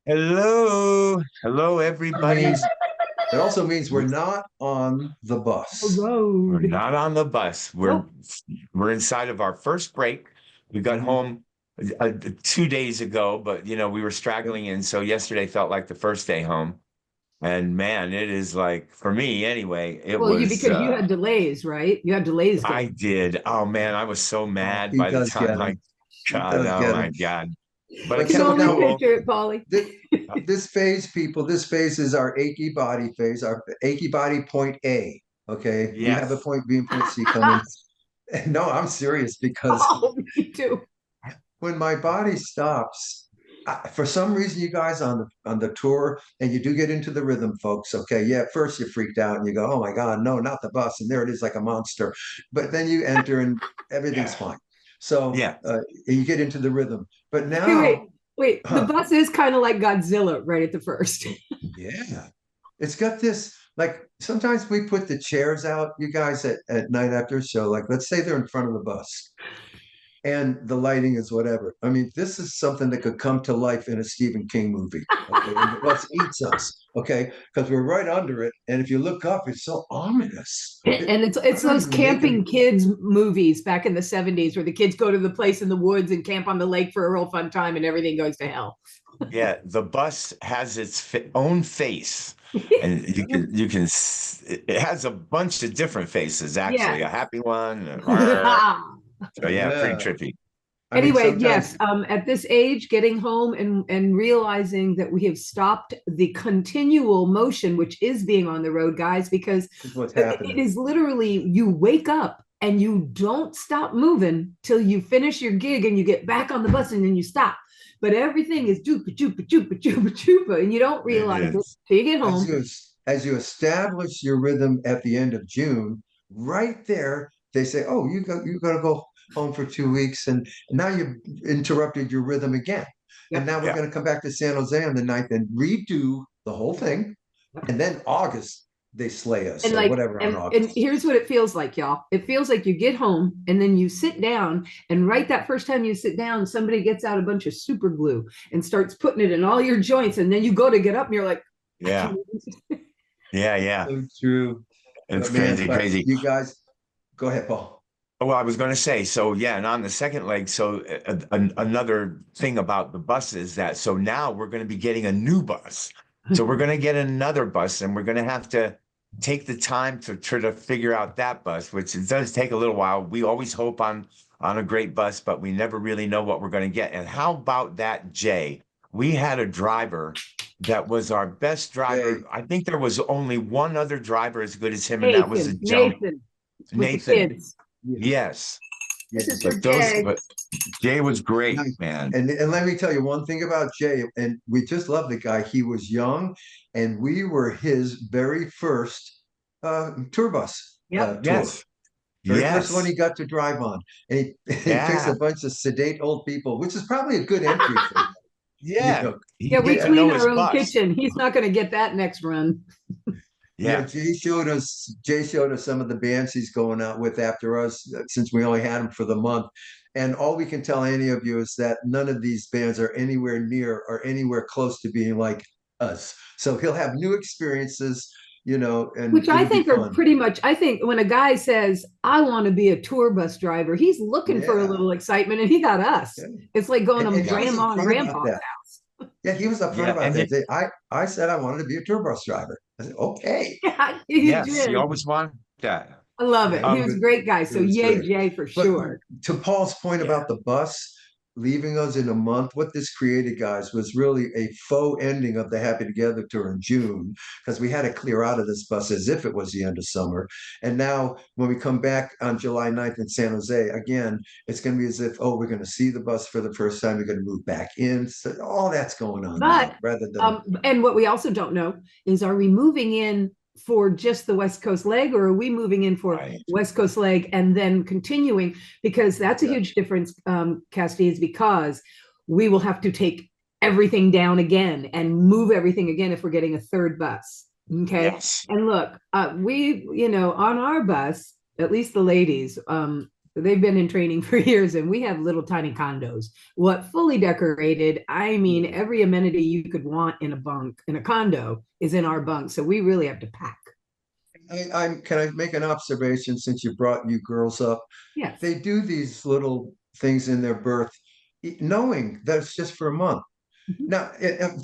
Hello. Hello, everybody. Means it also means we're not on the The bus. We're road. not on the bus. We're Nope. we're inside of our first break. We got Mhm. home 2 days ago, but we were straggling in. So yesterday felt like the first day home. And man, it is like for me anyway, it Well, you was because you had delays, right? You had delays I going. did. Oh man, I was so Oh, mad he by the does time get them. He God, does oh get my them. God. But But it's Can so only now cool. picture it, Polly. this, Uh, this phase, people, this phase is our achy body phase, our achy body point A. Okay, you have a Yes. point B and point C coming. No, I'm serious because Oh, me too. when my body stops, for some reason, you guys on the tour, and you do get into the rhythm, folks. Okay, yeah, at first you freaked out and you go, "Oh my God, no, not the bus!" And there it is, like a monster. But then you enter and everything's Yeah. fine. So Yeah. you get into the rhythm. But Okay, wait, now, wait. The huh? bus is kind of like Godzilla right at the first. Yeah, it's got this. Like sometimes we put the chairs out, you guys, at night after a show. Like let's say they're in front of the bus and the lighting is whatever. I mean, this is something that could come to life in a Stephen King movie. Okay. And the bus eats us. Okay. Because we're right under it. And if you look up, it's so ominous. And I it's don't those even make it. camping kids movies back in the 70s where the kids go to the place in the woods and camp on the lake for a real fun time and everything goes to hell. Yeah, the bus has its own face, and it has a bunch of different faces actually. A Yes. happy one, so yeah, pretty Yeah. trippy. I mean, Anyway, sometimes yes, at this age, getting home and realizing that we have stopped the continual motion, which is being on the road, guys, because this is what's it happening. is literally you wake up and you don't stop moving till you finish your gig and you get back on the bus and then you stop. But everything is jupa jupa jupa jupa jupa, and you don't It realize it is. till you get As home. you establish your rhythm at the end of June, right there, they say, "Oh, you got to go home for 2 weeks," and now you've interrupted your rhythm again. And Yep. now we're Yeah, going to come back to San Jose on the ninth and redo the whole thing. And then August, they slay us And or like whatever on and August. here's what it feels like, y'all. It feels like you get home and then you sit down, and right that first time you sit down, somebody gets out a bunch of super glue and starts putting it in all your joints, and then you go to get up and you're like, I yeah, can't. yeah, yeah. So true. It's But man, crazy, but crazy. you guys, go ahead, Paul. Well, I was going to say, so yeah, and on the second leg, so another thing about the bus is that so now we're going to be getting a new bus. So we're going to get another bus, and we're going to have to take the time to try to figure out that bus, which it does take a little while. We always hope on a great bus, but we never really know what we're going to get. And how about that, Jay? We had a driver that was our best driver. Jay, I think there was only one other driver as good as him, and that was a Nathan, gentleman, Nathan with the Nathan. kids. yeah, Yes. This yeah. is for Jay. But Jay was great, Nice. man. And let me tell you one thing about Jay, and we just love the guy. He was young, and we were his very first tour bus Yep. tour. Yes. Very first one Yes. he got to drive on. And he picks a Yeah. bunch of sedate old people, which is probably a good entry for him. You Yeah. know, He Yeah, we get to yeah. clean know our his own bus. kitchen. He's not going to get that next run. Yeah, Yeah. Jay showed us some of the bands he's going out with after us, since we only had him for the month. And all we can tell any of you is that none of these bands are anywhere near or anywhere close to being like us. So he'll have new experiences, and Which I it'll be think are fun. pretty much, I think when a guy says, I want to be a tour bus driver, he's looking for a Yeah. little excitement, and he got us. Yeah. It's like going to And he was grandma and upfront about grandpa's that. house. Yeah, he was upfront Yeah. about that. I said I wanted to be a tour bus driver. I said, okay. Yeah, he Yes, he did. always wanted that. I love Yeah, it. He was a Um, great guy. it So was yay, great. Jay, for But sure. to Paul's point yeah. about the bus leaving us in a month, what this created, guys, was really a faux ending of the Happy Together tour in June, because we had to clear out of this bus as if it was the end of summer. And now when we come back on July 9th in San Jose, again, it's going to be as if, oh, we're going to see the bus for the first time. We're going to move back in. So all that's going on now, But rather than, and what we also don't know is, are we moving in for just the West Coast leg, or are we moving in for Right. West Coast leg and then continuing? Because that's a yeah, huge difference, Castiz, because we will have to take everything down again and move everything again if we're getting a third bus. Okay. Yes. And look, we, on our bus, at least the ladies, So they've been in training for years, and we have little tiny condos. What fully decorated, I mean, every amenity you could want in a bunk, in a condo, is in our bunk. So we really have to pack. Can I make an observation since you brought you girls up? Yes. They do these little things in their birth, knowing that it's just for a month. Mhm. Now,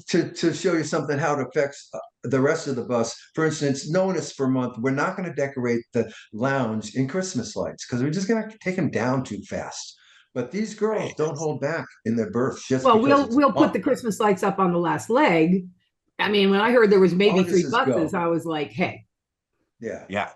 to show you something how it affects the rest of the bus, for instance, knowing it's for a month, we're not going to decorate the lounge in Christmas lights because we're just going to take them down too fast. But these girls don't hold back in their births just Well, because we'll it's a we'll put month. the Christmas lights up on the last leg. I mean, when I heard there was maybe August three is go. buses, I was like, hey. Yeah. Yeah.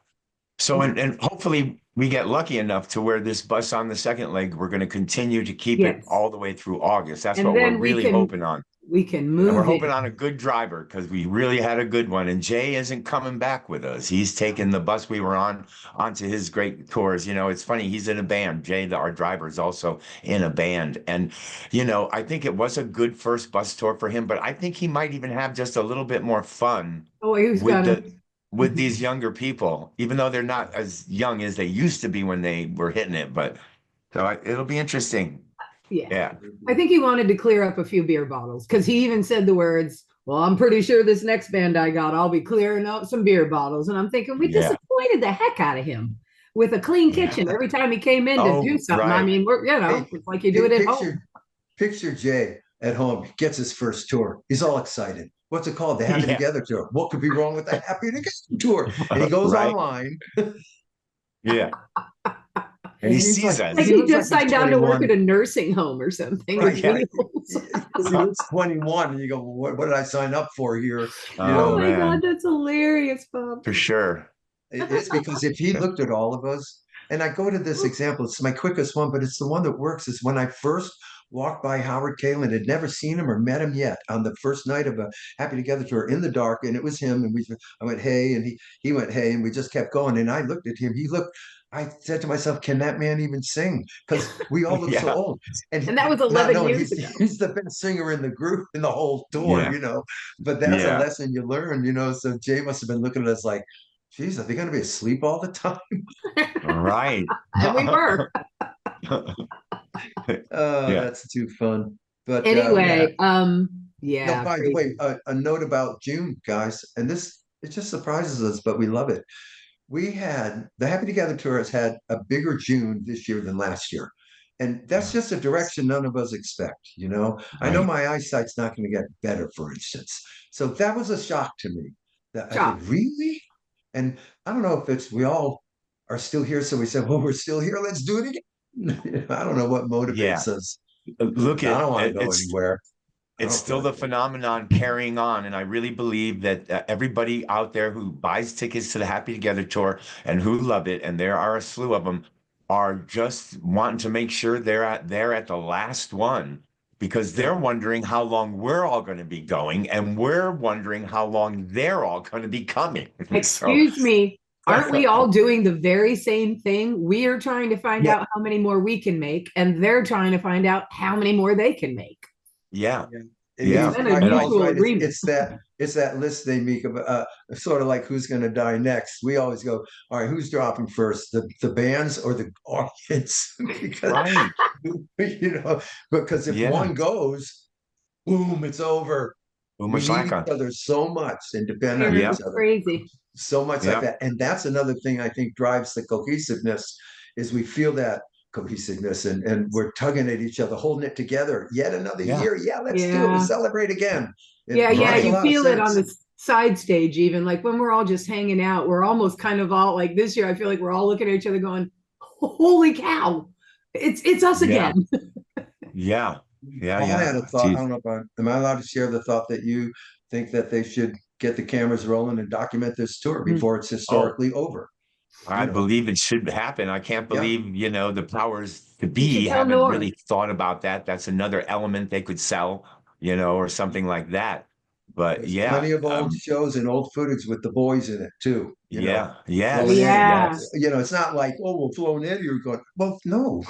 So, and hopefully we get lucky enough to where this bus on the second leg, we're going to continue to keep it Yes. all the way through August. That's And what we're then really hoping on. we can And we're move hoping it. on a good driver because we really had a good one. And Jay isn't coming back with us. He's taking the bus we were on onto his great tours. You know, it's funny. He's in a band. Jay, our driver, is also in a band. And, you know, I think it was a good first bus tour for him, but I think he might even have just a little bit more fun Oh, who's with gonna? these younger people, even though they're not as young as they used to be when they were hitting it. But so it'll be interesting. Yeah. Yeah. I think he wanted to clear up a few beer bottles because he even said the words, well, I'm pretty sure this next band I got, I'll be clearing out some beer bottles. And I'm thinking, we Yeah. disappointed the heck out of him with a clean Yeah. kitchen every time he came in to do Oh, something. I right. mean, we're, Hey, it's like you do it at home. picture Jay at home, gets his first tour. He's all excited. What's it called? The Happy Yeah. Together Tour. What could be wrong with the Happy Together Tour? And he goes Right. online Yeah. And and he he's sees like, us. Like he he looks just like he's signed on to work 21. at a nursing home or something. Right. With Yeah. wheels. He looks 21 and you go, well, what did I sign up for here? You Oh, Oh know, my God, man. that's hilarious, Bob. For sure. it's because if he looked at all of us, and I go to this example, it's my quickest one, but it's the one that works, is when I first walked by Howard Kalin, had never seen him or met him yet on the first night of a Happy Together tour in the dark, and it was him, and I went, hey, and he went, hey, and we just kept going. And I looked at him, I said to myself, can that man even sing? Because we all look so Yeah. old. And And that was not 11 knowing years ago. he's the best singer in the group in the whole tour, Yeah. But that's a Yeah. lesson you learn. So Jay must have been looking at us like, geez, are they going to be asleep all the time? Right. And we were. Oh, Yeah. that's too fun. But yeah. Anyway, No, yeah, by the way, crazy. a note about June, guys, and this it just surprises us, but we love it. We had the Happy Together tour has had a bigger June this year than last year. And that's just a direction none of us expect. I know Right. my eyesight's not going to get better, for instance. So that was a shock to me. That I said, Shock. really? And I don't know if it's we all are still here. So we said, well, we're still here. Let's do it again. I don't know what Yeah. motivates us. Look I at don't want to it, go anywhere. I it's don't feel still like the phenomenon carrying on. And I really believe that everybody out there who buys tickets to the Happy Together tour and who love it, and there are a slew of them, are just wanting to make sure they're at the last one because they're wondering how long we're all going to be going, and we're wondering how long they're all going to be coming. So, Excuse me. Aren't we all doing the very same thing? We are trying to find yeah, out how many more we can make, and they're trying to find out how many more they can make. yeah, Yeah. It's yeah. been a My And Paul's mutual right. agreement. It's that list they make of sort of like who's going to die next. We always go, all right, who's dropping first, the bands or the audience? Because right. you know, because if Yeah. one goes, boom, it's over. Boomer We need each Slacker. other so much and depend on Yeah. each It's other crazy. so much like Yeah. that. And that's another thing I think drives the cohesiveness is we feel that cohesiveness and we're tugging at each other, holding it together. Yet another Yeah. year. Yeah, let's do it. We Yeah. celebrate again. Yeah, It yeah. makes a Right. You lot of feel it on sense. the side stage, even like when we're all just hanging out, we're almost kind of all like this year. I feel like we're all looking at each other going, holy cow, it's us Yeah. again. Yeah. Yeah. Paul Yeah. had a thought. I Geez. don't know if am I allowed to share the thought that you think that they should get the cameras rolling and document this tour before it's Oh, historically over? I believe it should happen. I can't Yeah. believe, the powers to You should be tell haven't Norm. really thought about that. That's another element they could sell, or something like that. But There's yeah, plenty of old shows and old footage with the boys in it too. You know, Yeah. Yes. flown in. Yeah. Yes. You know, it's not like, oh, we're flown in. You're going, well, no,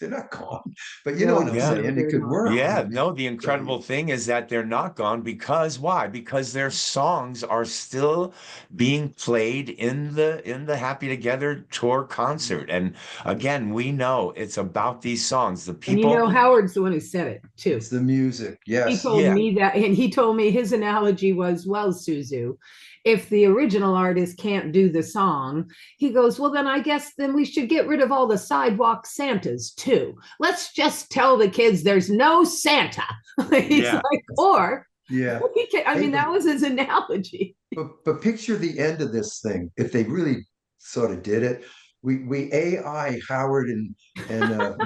they're not gone. But you know what No, I'm Yeah. no, saying? It they're could not. work. I Yeah, mean, no, the incredible thing is that they're not gone because why? Because their songs are still being played in the Happy Together tour concert. And again, we know it's about these songs. The And you know, people, Howard's the one who said it too. it's the music. He Yes. told yeah, me that, and he told me his analogy was, well, Suzu, if the original artist can't do the song, he goes, well, then I guess then we should get rid of all the sidewalk Santas too. Let's just tell the kids there's no Santa. He's yeah, like, or Yeah. I Hey, mean, that was his analogy. but picture the end of this thing. If they really sort of did it, we AI Howard and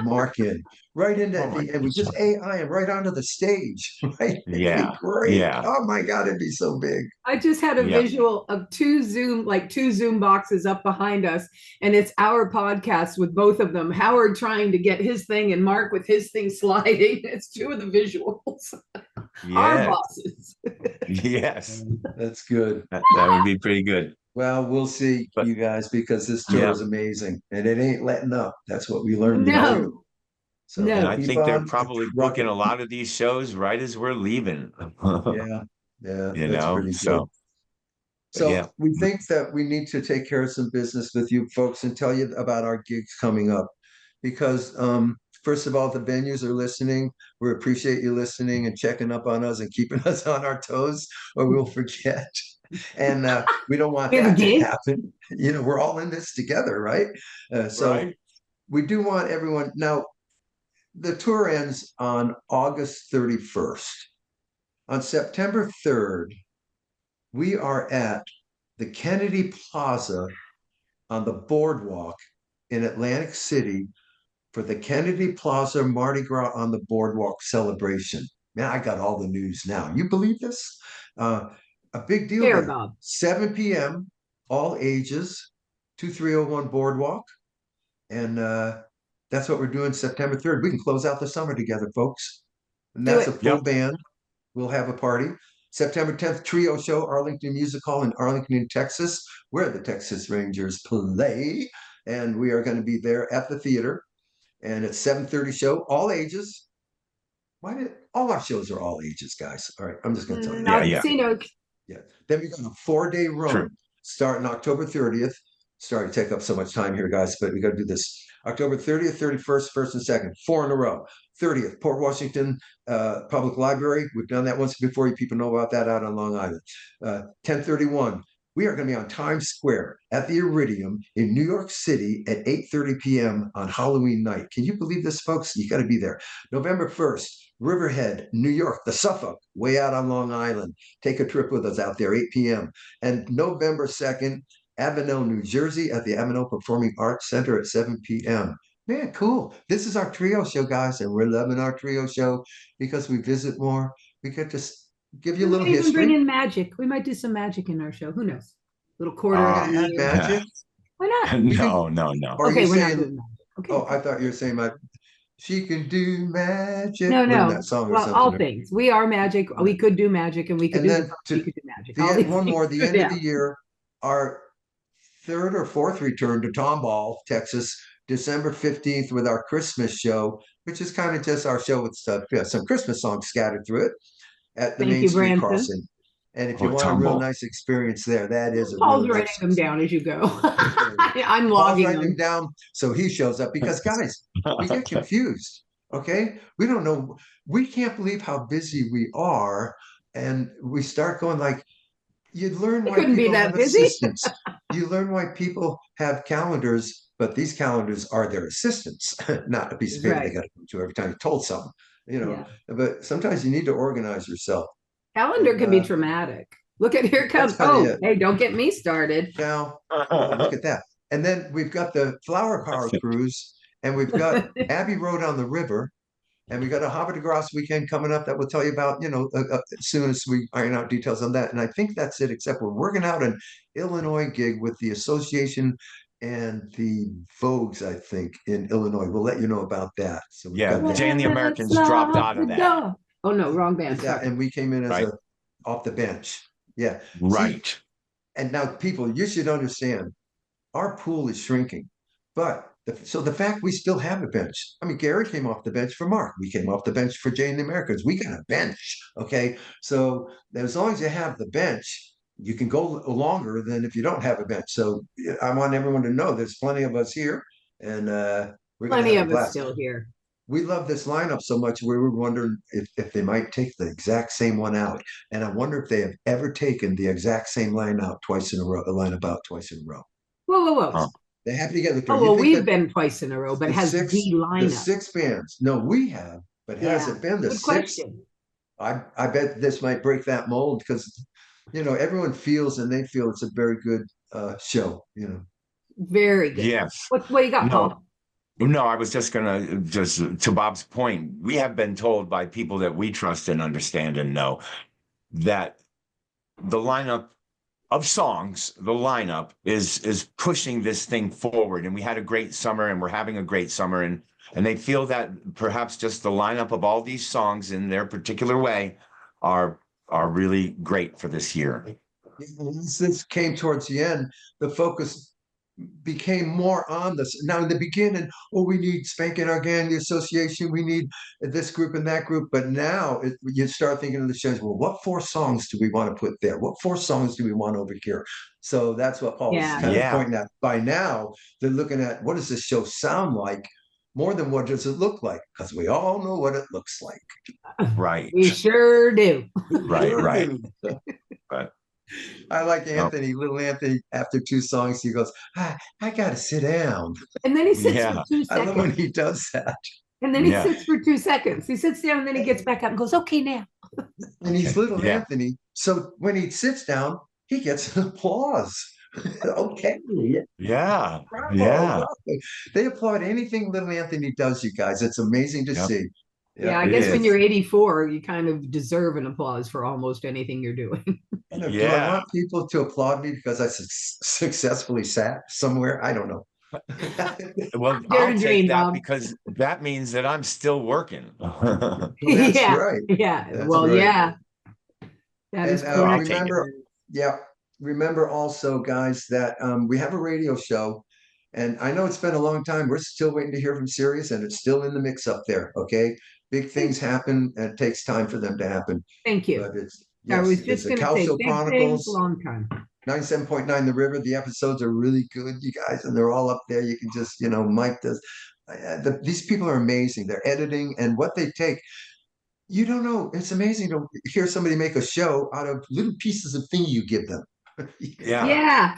Mark in right into oh my the and we just AI him right onto the stage, right? It'd be yeah, great. yeah, Oh my God, it'd be so big. I just had a yeah, visual of two Zoom boxes up behind us, and it's our podcast with both of them. Howard trying to get his thing and Mark with his thing sliding. It's two of the visuals. Our yes, bosses. yes. That's good. That would be pretty good. Well, we'll see, But you guys, because this tour yeah, is amazing and it ain't letting up. That's what we learned in June. No, So and I no. keep think they're on probably booking trucking. a lot of these shows right as we're leaving. Yeah, yeah, You that's know, pretty good. so but So yeah, we think that we need to take care of some business with you folks and tell you about our gigs coming up. Because first of all, the venues are listening. We appreciate you listening and checking up on us and keeping us on our toes, or we'll forget. And we don't want We have a that to gig. happen. You know, we're all in this together, right? So right. we do want everyone. Now, the tour ends on August 31st. On September 3rd, we are at the Kennedy Plaza on the boardwalk in Atlantic City for the Kennedy Plaza Mardi Gras on the Boardwalk celebration. Man, I got all the news now. You believe this? Uh, a big deal There, there. Bob. 7 p.m., all ages, 2301 Boardwalk. And that's what we're doing September 3rd. We can close out the summer together, folks. And Do that's a it. full Yep. band. We'll have a party. September 10th, trio show, Arlington Music Hall in Arlington, Texas, where the Texas Rangers play. And we are going to be there at the theater. And it's 7:30 show, all ages. Why did all our shows are all ages, guys? All right, I'm just going to tell you Yeah, Not that. yeah, casino. Yeah. Then we got a 4-day true. run starting October 30th. Sorry to take up so much time here, guys, but we got to do this. October 30th, 31st, 1st, and 2nd, 4 in a row. 30th, Port Washington Public Library. We've done that once before. You people know about that out on Long Island. 1031. We are going to be on Times Square at the Iridium in New York City at 8:30 p.m. on Halloween night. Can you believe this, folks? You got to be there. November 1st, Riverhead, New York, the Suffolk, way out on Long Island. Take a trip with us out there, 8 p.m. And November 2nd, Avenel, New Jersey, at the Avenel Performing Arts Center at 7 p.m. Man, cool. This is our trio show, guys, and we're loving our trio show because we visit more. We get to give you We a might little even bring history. in magic. We might do some magic in our show. Who knows? Little quarter We're of Uh, going the to add year. magic. Why not? You think, no, no, no. or are Okay, you we're not saying, doing magic. Okay. oh, I thought you were saying my, she can do magic. No, Wasn't that no. song or Well, something? all things. We are magic. We could do magic, and we could And do then we to could do magic. the All end, these one more, things. the end of Yeah. the year, our third or fourth return to Tomball, Texas, December 15th with our Christmas show, which is kind of just our show with stuff, yeah, some Christmas songs scattered through it at the Thank Main you, Street Branson. crossing. And if you Oh, want a real tumble. nice experience there, that is a real Paul's writing nice them down as you go. experience. I'm Paul's logging writing them them. down so he shows up because, guys, we get confused. Okay. We don't know. We can't believe how busy we are. And we start going like, you learn It why couldn't be people that have busy. assistants. You learn why people have calendars, but these calendars are their assistants, not a piece of paper they Right. got to come to every time you're told something, you know. Yeah. But sometimes you need to organize yourself. Calendar And can be traumatic. Look at here it that's comes. kind of Oh, it. hey, don't get me started. Now, oh, look at that. And then we've got the Flower Power Cruise, and we've got Abbey Road on the River, and we got a Havre de Grace weekend coming up that we'll tell you about, as soon as we iron out details on that. And I think that's it, except we're working out an Illinois gig with the association and the Vogues, I think, in Illinois. We'll let you know about that. So we've Yeah, got that. Jay and the Let's Americans dropped lock out the of that. door. Oh no, wrong band. Yeah, Sorry. and we came in as Right, a off the bench. Yeah. See, right. And now, people, you should understand, our pool is shrinking. But so the fact we still have a bench. I mean, Gary came off the bench for Mark. We came off the bench for Jay and the Americans. We got a bench. Okay. So as long as you have the bench, you can go longer than if you don't have a bench. So I want everyone to know there's plenty of us here, and we're going to Plenty have a of us blast. still here. We love this lineup so much we were wondering if they might take the exact same one out. And I wonder if they have ever taken the exact same line out twice in a row, a line out twice in a row. Whoa, whoa, whoa. Huh. They have to get the Oh, you well, think we've that been twice in a row, but the has six the the lineup. six bands? No, we have, but has Yeah. it been the Good six? question. I bet this might break that mold because everyone feels and they feel it's a very good show. Very good. Yes. What you got, No, Paul? no, I was just gonna just to Bob's point, we have been told by people that we trust and understand and know that the lineup of songs, the lineup is pushing this thing forward. And we had a great summer and we're having a great summer. And they feel that perhaps just the lineup of all these songs in their particular way are are really great for this year. As this came towards the end, the focus became more on this. Now, in the beginning, oh, we need Spanking Our Gang, the association, we need this group and that group. But now you start thinking of the shows, well, what four songs do we want to put there? What four songs do we want over here? So that's what Paul was Yeah. kind of Yeah. pointing at. By now, they're looking at what does this show sound like more than what does it look like? Because we all know what it looks like. Right. We sure do. Right, Sure right. do. But I like no, Anthony, little Anthony, after two songs, he goes, I got to sit down. And then he sits for yeah, 2 I love when seconds. he does that. And then he yeah, sits for 2 seconds. He sits down and then he gets back up and goes, okay, now. And he's little yeah, Anthony. So when he sits down, he gets an applause. Okay. yeah, Bravo, yeah. bravo. They applaud anything little Anthony does, you guys. It's amazing to Yep, see. Yeah, I it guess when is. you're 84, you kind of deserve an applause for almost anything you're doing. Do I Yeah. want people to applaud me because I successfully sat somewhere? I don't know. Well, Dare I'll to take dream, that Bob. because that means that I'm still working. That's Yeah. right. Yeah. That's Well, right. yeah, that is And So I'll correct. take it. remember also, guys, that we have a radio show. And I know it's been a long time. We're still waiting to hear from Sirius, and it's still in the mix up there. Okay. Big things happen, and it takes time for them to happen. Thank you. But it's, I was yes, it's just the going to say Cowsill big things, Chronicles, long time. 97.9 The River. The episodes are really good, you guys, and they're all up there. You can just, Mike does. These people are amazing. They're editing and what they take. You don't know. It's amazing to hear somebody make a show out of little pieces of thing you give them. Yeah. Yeah,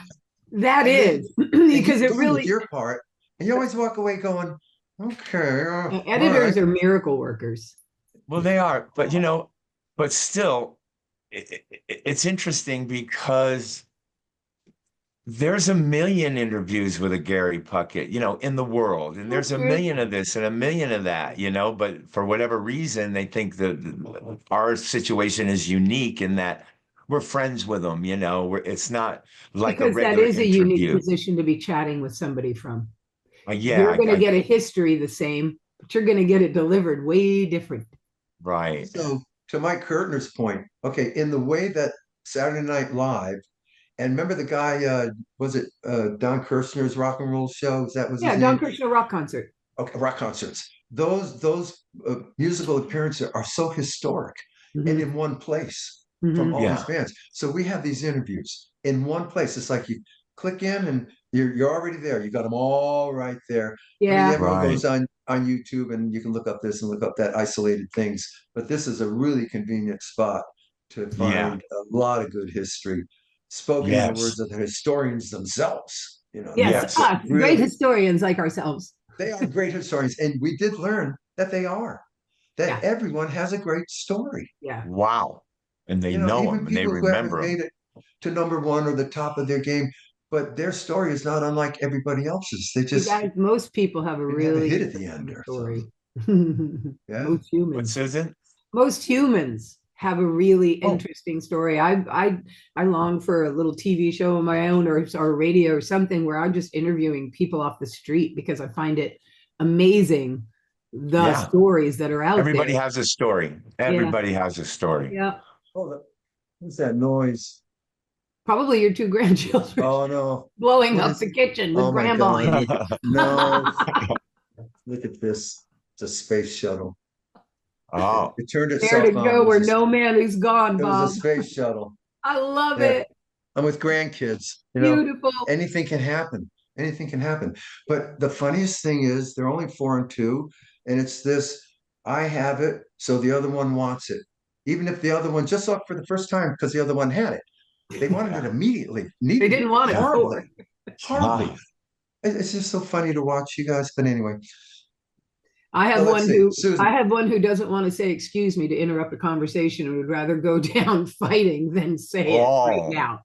that And then is and because you're it done with really, your part, and you always walk away going, "Okay, all editors right." are miracle workers. Well, they are, but but still, it's interesting because there's a million interviews with a Gary Puckett, in the world, and there's a million of this and a million of that, but for whatever reason, they think that our situation is unique in that we're friends with them, it's not like a Because that regular is a unique interview. position to be chatting with somebody from. Yeah, You're going to get a history the same, but you're going to get it delivered way different. right. So to Mike Kurtner's point, okay, in the way that Saturday Night Live, and remember the guy, was it Don Kirshner's rock and roll show? Was Yeah, his Don name? Kirshner rock concert. Okay, rock concerts. Those musical appearances are so historic and Mhm. in one place from Mhm. all these Yeah, bands. So we have these interviews in one place. It's like you click in and you're already there. You got them all right there. I mean, Yeah, everyone right. goes on YouTube and you can look up this and look up that isolated things. But this is a really convenient spot to Yeah, find a lot of good history spoken in the yes, words of the historians themselves. yes, That's yes. us, great really historians like ourselves. they are great historians, and we did learn that they are. That Yeah, everyone has a great story. yeah. Wow. And they know Even them and they people who haven't remember them. made it to number one or the top of their game, but their story is not unlike everybody else's. They You just guys, most people have a didn't have a really hit at the end interesting or story. something. Yeah. Most What, humans. Susan? Most humans have a really Oh, interesting story. I long for a little TV show of my own or radio or something where I'm just interviewing people off the street because I find it amazing the Yeah. stories that are out Everybody there. has a story. Yeah. Everybody has a story. Yeah. what's that noise? Probably your two grandchildren Oh no. blowing What up is the kitchen with oh my grandma in God. it. No. Look at this. It's a space shuttle. Oh, It turned There to itself on. go where no man is gone, It was a Bob. space shuttle. I love Yeah. it. I'm with grandkids. Beautiful. Anything can happen. Anything can happen. But the funniest thing is they're only 4 and 2, and it's this, I have it, so the other one wants it. Even if the other one just saw it for the first time because the other one had it. They wanted it yeah. immediately, They needed it didn't want it before. horribly, horribly. Ah, It's just so funny to watch you guys. But anyway, I so have let's one see. who I Susan. have one who doesn't want to say excuse me to interrupt a conversation and would rather go down fighting than say it right oh, now.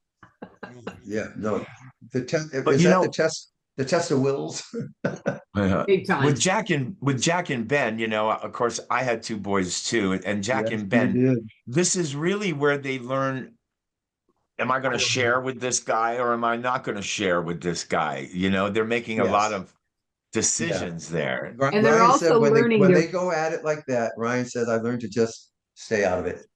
Yeah, no. The test but is that the test of wills? Big time. With Jack and Ben, of course, I had two boys too, and Jack Yes, and you Ben, did. this is really where they learn, am I going to share with this guy or am I not going to share with this guy? They're making a lot Yes. of Yeah. decisions there. And they're Ryan also said when they learning when their they go at it like that, Ryan says, I learned to just stay out of it.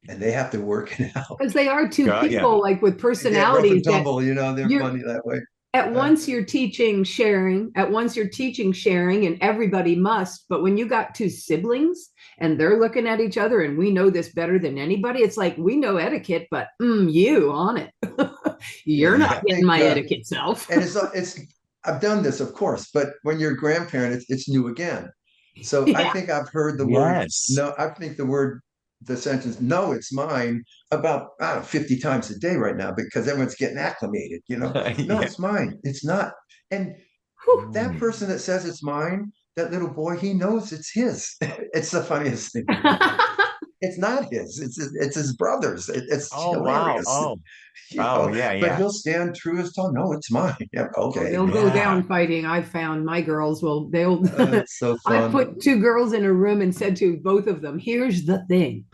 And they have to work it out. because they are two Yeah. people like with They get rough and personalities that tumble, they're you're funny that way. at once you're teaching sharing, at once you're teaching sharing, and everybody must. But when you got two siblings and they're looking at each other, and we know this better than anybody, it's like we know etiquette, but you on it. You're Yeah, not I getting think my etiquette self. and it's I've done this, of course, but when you're a grandparent, it's new again. So I Yeah. think I've heard the word Yes. no, I think the sentence no, it's mine about I don't know, 50 times a day right now because everyone's getting acclimated. No, Yeah. it's mine. It's not. And Whew. that Mm. person that says it's mine, that little boy, he knows it's his. It's the funniest thing. It's not his. It's his brother's. It's Oh, wow. hilarious. Oh, oh, yeah, But yeah. he'll stand true as tall. No, it's mine. Yeah, Oh, okay. they'll go Yeah. down fighting. I've found my girls will, they'll, It's so I've fun. put two girls in a room and said to both of them, here's the thing.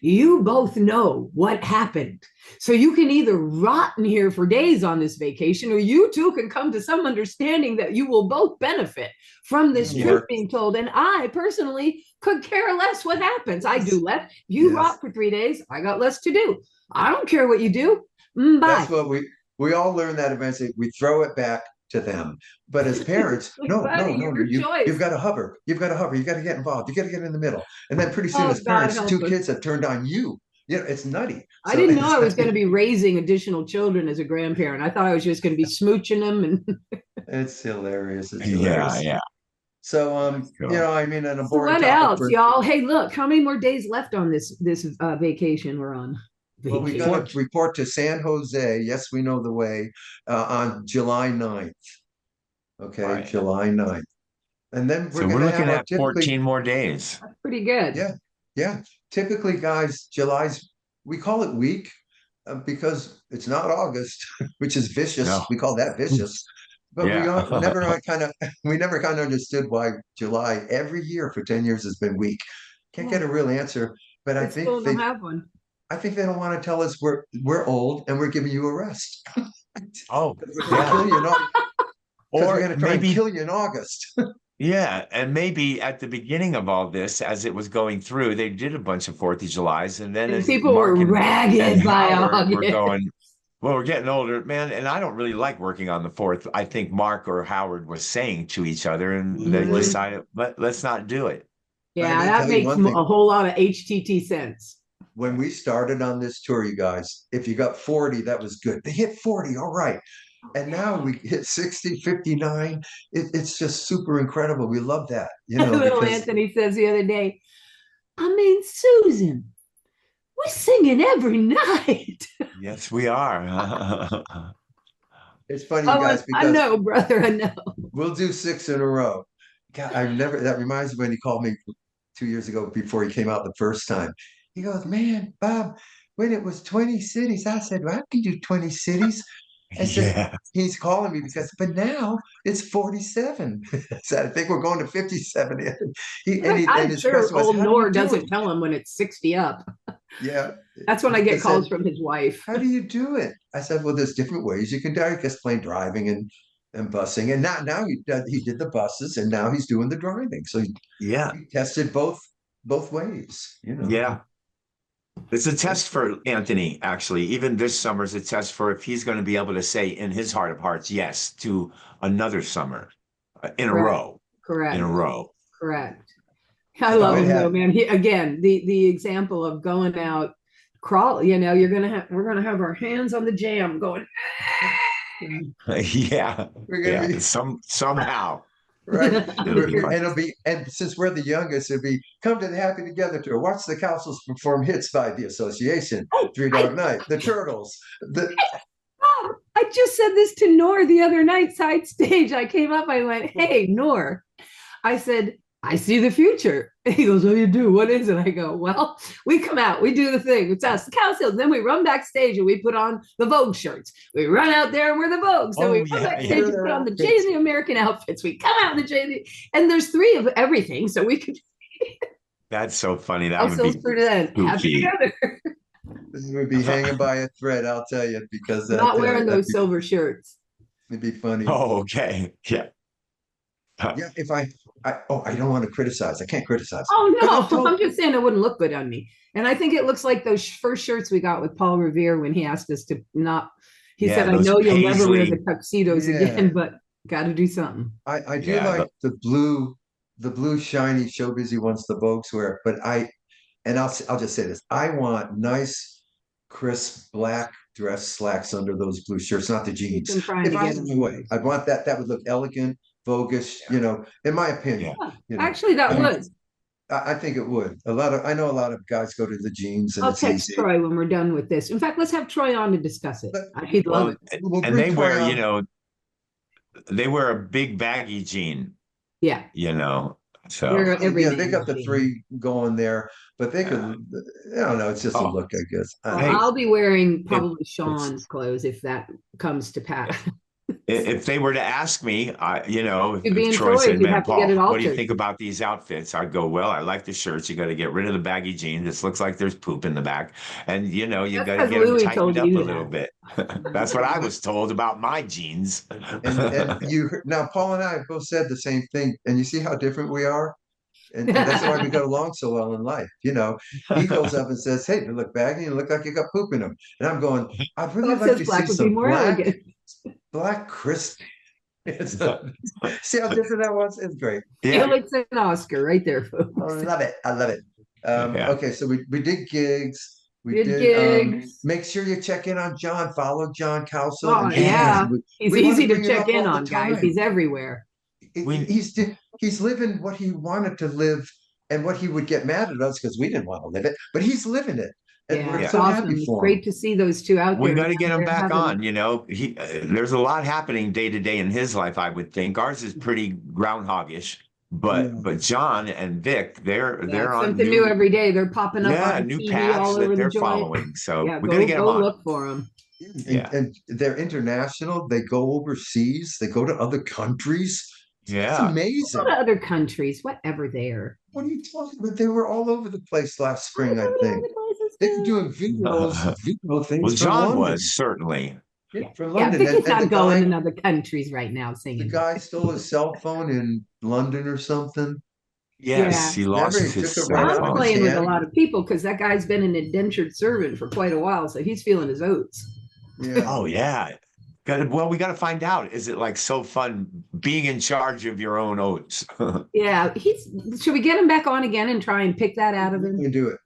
You both know what happened. So you can either rot in here for days on this vacation, or you two can come to some understanding that you will both benefit from this It'll Yeah. truth work. being told. And I personally could care less what happens. I Yes. do less. You Yes. rot for 3 days. I got less to do. I don't care what you do. Bye. That's what we all learn that eventually. We throw it back to them. But as parents, Like, no, no, buddy, no, no. your You've choice. got to hover. You've got to hover. You got to get involved. You got to get in the middle. And then pretty soon, Oh, as God parents, help two us. kids have turned on you. It's nutty. I So didn't know I was going to be raising additional children as a grandparent. I thought I was just going to be smooching them. And it's hilarious. It's Yeah, hilarious. yeah. So That's cool. I mean, an so boring what topic else, for y'all? Hey, look, how many more days left on this vacation we're on? well, we Vacation. got to report to San Jose. Yes, we know the way on July 9th. Okay, Right. July 9th. And then we're So going we're to have looking our at typically, 14 more days. That's pretty good. yeah, yeah. Typically, guys, we call it week because it's not August, which is vicious. No. We call that vicious. But we Yeah. all, never kind of we never kind of understood why July every year for 10 years has been weak. Can't get a real answer, but I still don't have one. I think they don't want to tell us we're old and we're giving you a rest. Oh, We're going to yeah. kill you because we're Or going to try and maybe, kill you in August. yeah. And maybe at the beginning of all this, as it was going through, they did a bunch of 4th of July's. And then And as people were Mark and ragged by Howard were August. going, well, we're getting older, man. And I don't really like working on the 4th. I think Mark or Howard was saying to each other, and they Mhm. decided, let's not do it. I'm Yeah, going to that tell you makes one thing. a whole lot of HTT sense. When we started on this tour, you guys, if you got 40, that was good. They hit 40, all right. And now we hit 60, 59. It's just super incredible. We love that, Little because Anthony says the other day, I mean, Susan, we're singing every night. Yes, we are. it's funny, you Oh, guys, I because know, brother, I know. we'll do 6 in a row. God, that reminds me when he called me 2 years ago before he came out the first time. He goes, man, Bob, when it was 20 cities, I said, well, I can do 20 cities. I said, Yeah. he's calling me but now it's 47. So I think we're going to 57. And I'm his sure question was, old how do you Nor do doesn't it? tell him when it's 60 up. Yeah. That's when I I get calls said, from his wife. how do you do it? I said, well, there's different ways you can do it. I guess plain driving and busing. And now he did the buses and now he's doing the driving. So Yeah. he tested both ways. Yeah. It's a test for Anthony, actually. Even this summer is a test for if he's going to be able to say in his heart of hearts yes to another summer in a Correct. row. In a Correct. row. Correct. I So love it him though, had, man. He again, the example of going out, crawl. You know, we're gonna have our hands on the jam, going. Yeah. we're gonna Yeah. be Somehow right. it'll be And fun. it'll be, and since we're the youngest, it'll be come to the Happy Together tour. Watch the Cowsills perform hits by the Association, Oh, Three Dog Night, the Turtles. The I just said this to Nor the other night, side stage. I came up, I went, "Hey, Nor," I said, "I see the future." And he goes, "Oh, you do? What is it?" I go, "Well, we come out, we do the thing. It's us, the Cowsills. Then we run backstage and we put on the Vogue shirts. We run out there and we're the Vogue. So we Oh, run yeah. backstage Yeah. and put on the Jay Z American outfits. We come out in the Jay Z, and there's three of everything. So we could That's so funny. That would Cowsills be present Happy spooky. Together. this would be hanging by a thread, I'll tell you, because Not wearing that'd those silver shirts. be funny. Oh, okay. Yeah. Yeah, if I don't want to criticize. I can't criticize. Oh But I've no, told I'm just saying it wouldn't look good on me. And I think it looks like those first shirts we got with Paul Revere when he asked us to not. He Yeah, said, "I those know you'll never wear the paisley. tuxedos yeah, again, but got to do something." I do Yeah. like the blue shiny show busy ones the Vogues wear, but I'll just say this. I want nice, crisp black dress slacks under those blue shirts, not the We've jeans. been trying If to I get had him. my way, I'd want that. That would look elegant, voguish, in my Yeah. opinion. Yeah, You know, actually, I that mean, would. I think it would. I know a lot of guys go to the jeans and I'll it's text easy. Troy when we're done with this. In fact, let's have Troy on to discuss it. But He'd love Well, it. we'll and bring they Troy wear, on. they wear a big baggy jean, Yeah, you know. So, they're every Yeah, they got man's the team. three going there, but they could, uh, I don't know, it's just a oh, look, I guess. I Well, don't know. hey, I'll be wearing if, probably Sean's clothes if that comes to pass. if they were to ask me, You'd be if in Troy said, Troy's, you'd "Man, have to get it Paul, what do you altered. think about these outfits?" I'd go, "Well, I like the shirts. You got to get rid of the baggy jeans. This looks like there's poop in the back, and you That's got to because get them Louis tightened told up a you little that. bit." That's what I was told about my jeans. And now Paul and I have both said the same thing, and you see how different we are, and that's why we got along so well in life. He goes up and says, "Hey, you look baggy, and you look like you got poop in them," and I'm going, "I'd really Bob like says to see black would be some more elegant. black crisp." See how different that was? It's great. Yeah, Felix and Oscar right there, I folks. love it. I love it. yeah. Okay, so we did gigs. We Good did gigs. make sure you check in on John, follow John Cowsill Oh, and Yeah. yeah. we, He's we want to easy to bring it check up in all the on, guys. time. He's everywhere. We He's living what he wanted to live and what he would get mad at us because we didn't want to live it, but he's living it. And Yeah, we're it's yeah. so happy awesome. It's for him. great to see those two out We there got to now. get him They're back having, on. There's a lot happening day to day in his life, I would think. Ours is pretty groundhogish, Yeah. but John and Vic, yeah, they're on something new new, every day. They're popping up yeah, on new TV paths all that over the they're joint. following. So Yeah, we got to get them go on. look for them. Yeah, And they're international. They go overseas. They go to other countries. It's yeah. Go amazing. to other countries, whatever there. What are you talking about? They were all over the place last I spring, I go to think. other places They were too. doing video Well, things from John London. was certainly. Yeah, Yeah, from yeah. London. Vicky's And not going in other countries right now the singing. guy stole his cell phone in London or something. Yes, Yeah, he Remember, lost he took his it right cell out of I'm his phone. playing with a hand. lot of people because that guy's been an indentured servant for quite a while, so he's feeling his oats. Yeah. Oh yeah. Well, we got to find out. Is it like so fun being in charge of your own oats? Yeah, he's. Should we get him back on again and try and pick that out of We're him? gonna do it.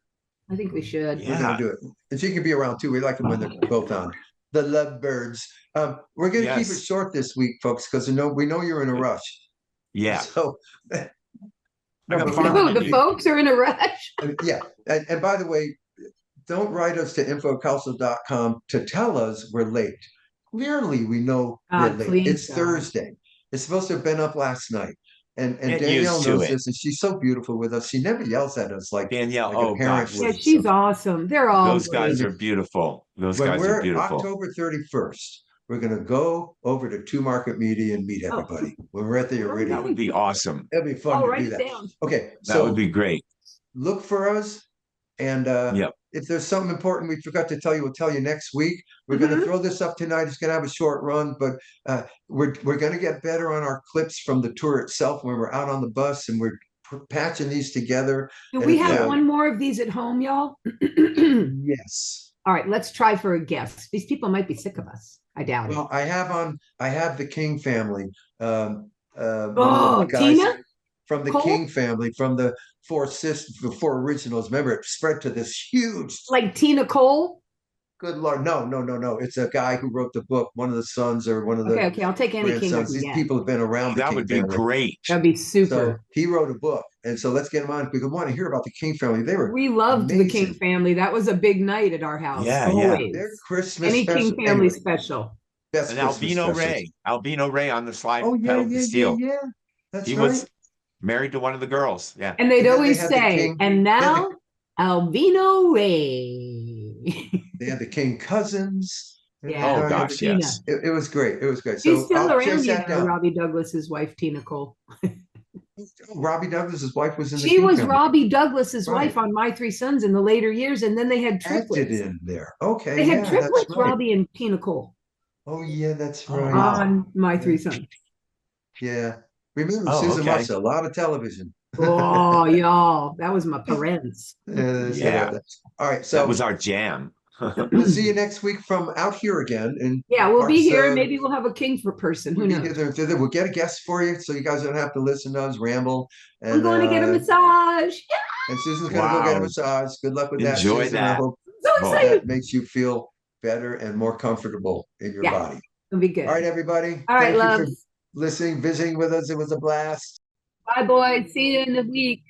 I think we should. We're gonna Yeah. do it. And she can be around too. We like them when they're both on. The lovebirds. We're gonna keep it Yes. short this week, folks, because we know you're in a rush. Yeah. So I got but farming to The do. folks are in a rush. yeah. And by the way, don't write us to info@council.com to tell us we're late. Clearly, we know we're late. Please It's God. Thursday. It's supposed to have been up last night. And Get Danielle used to knows it. this, and she's so beautiful with us. She never yells at us Danielle, like a oh parent gosh, Yeah, would. she's So awesome. They're all those great. guys are beautiful. Those when guys are we're beautiful. October 31st, we're gonna go over to Two Market Media and meet Oh. everybody when we're at the That Iridium. would be awesome. It'll be fun Oh, to write do it that. down. Okay, That would so be great. look for us. And Yep. if there's something important we forgot to tell you, we'll tell you next week. We're going to Mhm. throw this up tonight. It's going to have a short run, but we're going to get better on our clips from the tour itself when we're out on the bus and we're patching these together. Do And we if, have one more of these at home, y'all? yes. All right, let's try for a guess. These people might be sick of us. I doubt it. Well, I have the King family. One of the Oh, guys Tina? from the Cole? King family, from the four sisters, the four originals. Remember, it spread to this huge. Like Tina Cole? Good Lord, no. It's a guy who wrote the book. One of the sons or one of the Okay, I'll take any king I grandsons. can These get. people have been around the That King would be family. great. That'd be So super. he wrote a book, and so let's get him on. We want to hear about the King family. They were We loved the King amazing. family. That was a big night at our house. Yeah, Always. Their Christmas Any King special. family Anyway, special. best And Christmas specials. Albino Ray on the slide Oh yeah, pedal to steel. That's He right. was married to one of the girls. Yeah. And they'd And then they always had the say, King. and Then now Albino Ray. they had the King cousins. Yeah. Oh No, yeah, gosh, Tina. yes. it was great. It was great. She's So still I'll around, chase you that know, down. Robbie Douglas's wife, Tina Cole. Robbie Douglas's wife was in the She King was family. Robbie Douglas's Right. wife on My Three Sons in the later years, and then they had Acted triplets. in there. Okay, They had yeah, that's triplets, right. Robbie and Tina Cole Oh yeah, that's Oh, right. wow. on My Yeah. Three Sons. Yeah. Remember Oh, Susan okay. Marshall, a lot of television. Oh, y'all, that was my parents. Yeah. All right, That so was our jam. we'll see you next week from out here again in Yeah, we'll be parts, here. Maybe we'll have a king for person. Who we'll be knows? here there. We'll get a guest for you, so you guys don't have to listen to us ramble. I'm going to get a massage. And Susan's gonna go get a Wow. massage. Good luck with that, Enjoy Susan. I that. hope So Oh, excited. that makes you feel better and more comfortable in your Yeah. body. It'll be good. All right, everybody. All right, Thank you for loves. listening, visiting with us. It was a blast. Bye, boys. See you in a week.